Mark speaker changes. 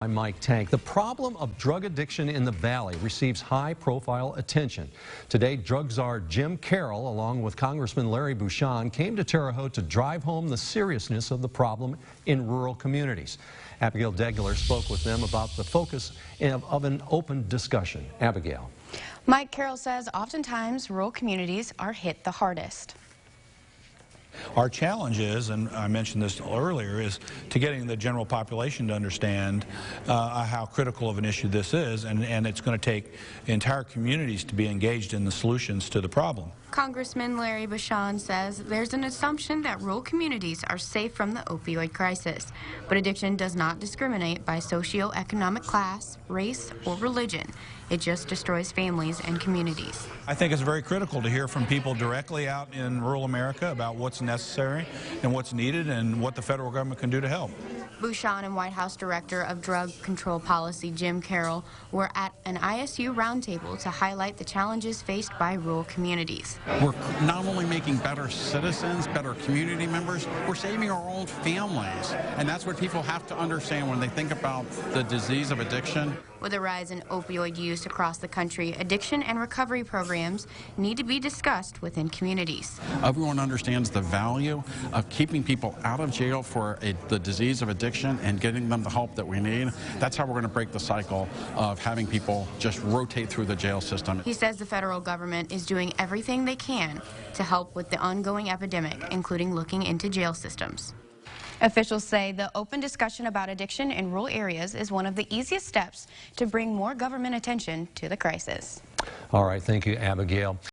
Speaker 1: I'm Mike Tank. The problem of drug addiction in the Valley receives high-profile attention. Today, drug czar Jim Carroll, along with Congressman Larry Bucshon, came to Terre Haute to drive home the seriousness of the problem in rural communities. Abigail Degler spoke with them about the focus of an open discussion. Abigail.
Speaker 2: Mike Carroll says oftentimes rural communities are hit the hardest.
Speaker 3: Our challenge is, and I mentioned this earlier, is to getting the general population to understand how critical of an issue this is, and it's going to take entire communities to be engaged in the solutions to the problem.
Speaker 2: Congressman Larry Bucshon says there's an assumption that rural communities are safe from the opioid crisis, but addiction does not discriminate by socioeconomic class, race, or religion. It just destroys families and communities.
Speaker 3: I think it's very critical to hear from people directly out in rural America about what's necessary and what's needed and what the federal government can do to help.
Speaker 2: Bucshon and White House Director of Drug Control Policy Jim Carroll were at an ISU roundtable to highlight the challenges faced by rural communities.
Speaker 4: We're not only making better citizens, better community members, we're saving our own families. And that's what people have to understand when they think about the disease of addiction.
Speaker 2: With a rise in opioid use across the country, addiction and recovery programs need to be discussed within communities.
Speaker 4: Everyone understands the value of keeping people out of jail for the disease of addiction and getting them the help that we need. That's how we're going to break the cycle of having people just rotate through the jail system.
Speaker 2: He says the federal government is doing everything they can to help with the ongoing epidemic, including looking into jail systems. Officials say the open discussion about addiction in rural areas is one of the easiest steps to bring more government attention to the crisis.
Speaker 1: All right, thank you, Abigail.